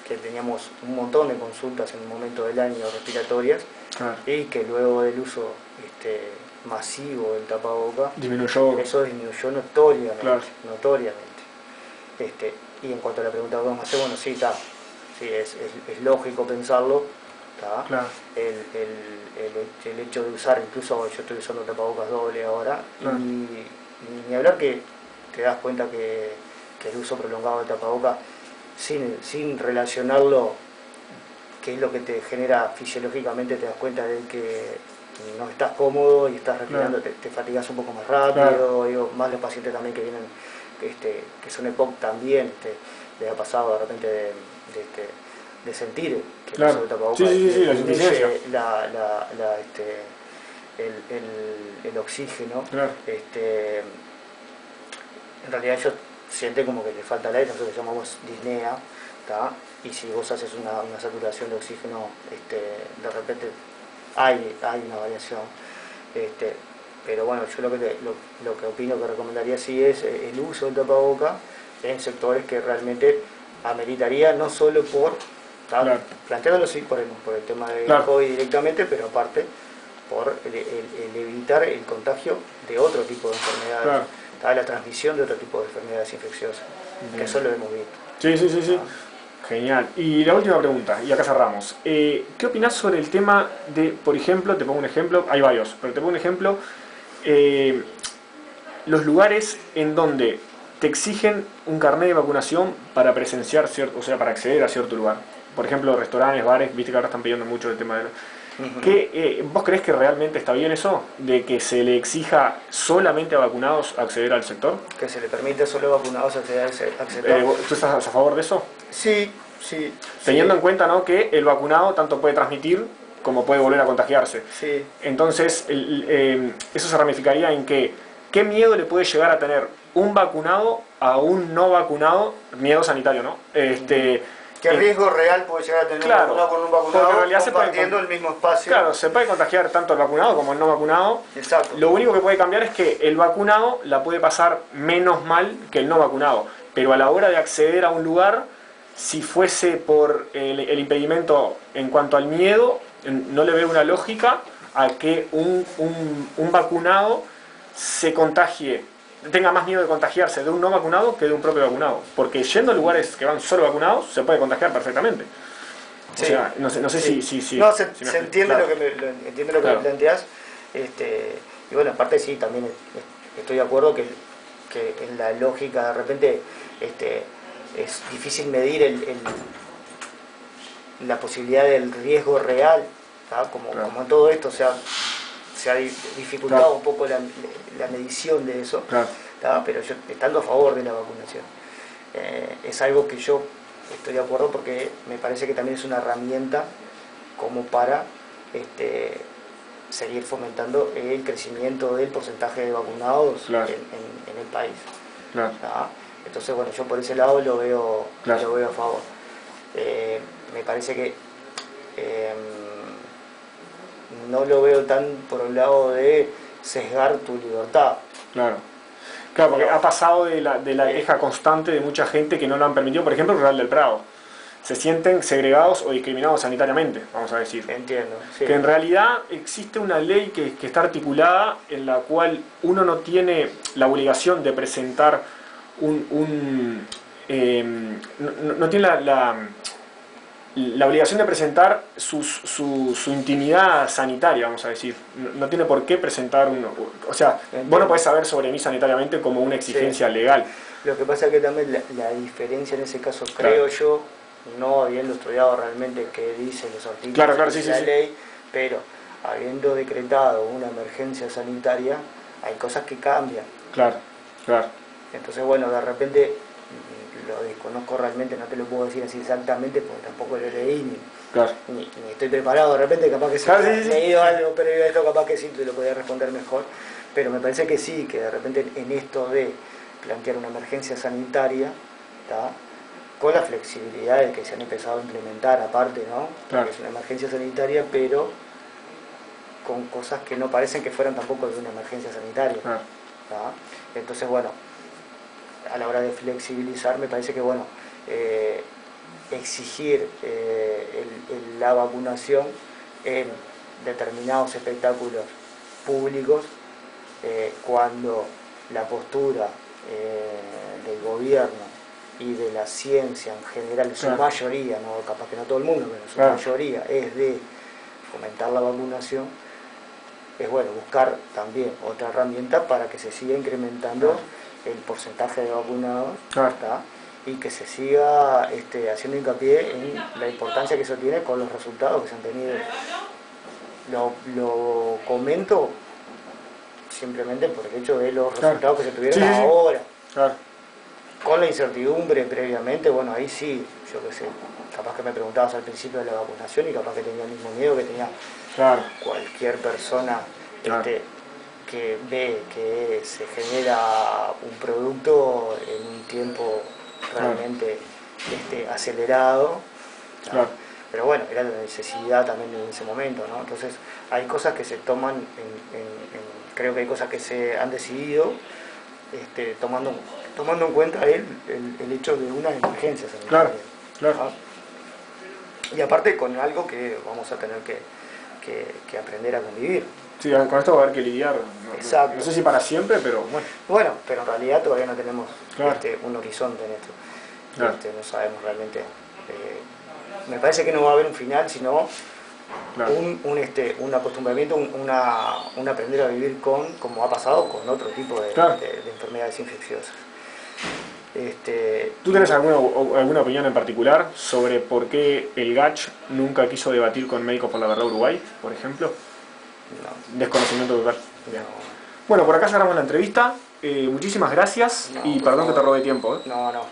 que teníamos un montón de consultas en un momento del año respiratorias, y que luego del uso masivo del tapaboca, eso disminuyó notoriamente. Y en cuanto a la pregunta que vamos a hacer, bueno, sí, está, sí, es lógico pensarlo, claro. El hecho de usar, incluso yo estoy usando tapabocas doble ahora, claro. y ni hablar que te das cuenta que el uso prolongado del tapaboca, sin relacionarlo, que es lo que te genera fisiológicamente, te das cuenta de que no estás cómodo y estás respirando, claro. te fatigas un poco más rápido, claro. Digo, más los pacientes también que vienen, que son EPOC también, les ha pasado de repente de sentir que claro. el uso del tapabocas disminuye el oxígeno, claro. En realidad ellos sienten como que le falta el aire, nosotros llamamos disnea, y si vos haces una saturación de oxígeno, de repente hay una variación, pero bueno, yo lo que opino que recomendaría sí es el uso del tapaboca en sectores que realmente ameritaría, no solo por, claro. planteándolo sí por el tema de claro. COVID directamente, pero aparte por el evitar el contagio de otro tipo de enfermedades, claro. La transmisión de otro tipo de enfermedades infecciosas, que eso lo hemos visto. Sí. Genial. Y la última pregunta, y acá cerramos. ¿Qué opinás sobre el tema de, por ejemplo, te pongo un ejemplo, hay varios, pero te pongo un ejemplo, los lugares en donde te exigen un carnet de vacunación para presenciar cierto, o sea, para acceder a cierto lugar? Por ejemplo, restaurantes, bares, viste que ahora están pidiendo mucho el tema de... ¿Vos creés que realmente está bien eso? ¿De que se le exija solamente a vacunados acceder al sector? Que se le permite solo a vacunados acceder al sector. ¿Tú estás a favor de eso? Sí. Teniendo en cuenta, ¿no?, que el vacunado tanto puede transmitir como puede volver a contagiarse. Sí. Entonces, eso se ramificaría en que, ¿qué miedo le puede llegar a tener un vacunado a un no vacunado? Miedo sanitario, ¿no? ¿Qué riesgo real puede llegar a tener claro, un vacunado con un vacunado en realidad compartiendo el mismo espacio? Claro, se puede contagiar tanto el vacunado como el no vacunado. Exacto. Lo único que puede cambiar es que el vacunado la puede pasar menos mal que el no vacunado. Pero a la hora de acceder a un lugar, si fuese por el impedimento en cuanto al miedo, no le veo una lógica a que un vacunado se contagie, tenga más miedo de contagiarse de un no vacunado que de un propio vacunado, porque yendo a lugares que van solo vacunados se puede contagiar perfectamente. Sí. O sea, no sé si no, se entiende claro. entiende lo que claro. me planteás, y bueno, aparte sí, también estoy de acuerdo que en la lógica de repente es difícil medir la posibilidad del riesgo real, como en todo esto, o sea, se ha dificultado un poco la medición de eso, pero yo estando a favor de la vacunación, es algo que yo estoy de acuerdo porque me parece que también es una herramienta como para seguir fomentando el crecimiento del porcentaje de vacunados en el país. Entonces, bueno, yo por ese lado lo veo a favor. Me parece que no lo veo tan por el lado de sesgar tu libertad. Claro, porque ha pasado de la queja constante de mucha gente que no lo han permitido, por ejemplo, el Rural del Prado. Se sienten segregados o discriminados sanitariamente, vamos a decir. Entiendo, sí. Que en realidad existe una ley que está articulada en la cual uno no tiene la obligación de presentar no tiene la obligación de presentar su intimidad sanitaria, vamos a decir. No tiene por qué presentar o sea, vos no podés saber sobre mí sanitariamente como una exigencia legal. Lo que pasa es que también la diferencia en ese caso, creo yo, no habiendo estudiado realmente qué dicen los artículos de la ley, pero habiendo decretado una emergencia sanitaria, hay cosas que cambian. Claro. Entonces, bueno, de repente lo desconozco realmente, no te lo puedo decir así exactamente porque tampoco lo leí ni estoy preparado. De repente capaz que he leído algo previo a esto, capaz que sí te lo podía responder mejor, pero me parece que sí, que de repente en esto de plantear una emergencia sanitaria, con las flexibilidades que se han empezado a implementar aparte, ¿no? Porque es una emergencia sanitaria, pero con cosas que no parecen que fueran tampoco de una emergencia sanitaria. Entonces, bueno, a la hora de flexibilizar me parece que, bueno, exigir la vacunación en determinados espectáculos públicos cuando la postura del gobierno y de la ciencia en general, su mayoría, no, capaz que no todo el mundo, pero su mayoría es de fomentar la vacunación, es bueno buscar también otra herramienta para que se siga incrementando el porcentaje de vacunados y que se siga haciendo hincapié en la importancia que eso tiene con los resultados que se han tenido. Lo comento simplemente por el hecho de los resultados que se tuvieron ahora. Con la incertidumbre previamente, bueno, ahí sí, yo qué sé, capaz que me preguntabas al principio de la vacunación y capaz que tenía el mismo miedo que tenía cualquier persona que ve que se genera un producto en un tiempo realmente acelerado. Pero bueno, era la necesidad también en ese momento, ¿no? Entonces hay cosas que se toman, creo que hay cosas que se han decidido tomando en cuenta el hecho de unas emergencias sanitarias. Y aparte con algo que vamos a tener que aprender a convivir. Sí, con esto va a haber que lidiar, no sé si para siempre, pero bueno. Bueno, pero en realidad todavía no tenemos un horizonte en esto. No sabemos realmente. Me parece que no va a haber un final, sino un acostumbramiento, un aprender a vivir como ha pasado con otro tipo de enfermedades infecciosas. ¿Tú tenés alguna opinión en particular sobre por qué el GACH nunca quiso debatir con Médicos por la Verdad Uruguay, por ejemplo? No. Desconocimiento total. No. Bueno, por acá cerramos la entrevista. Muchísimas gracias y perdón que te robé tiempo. No.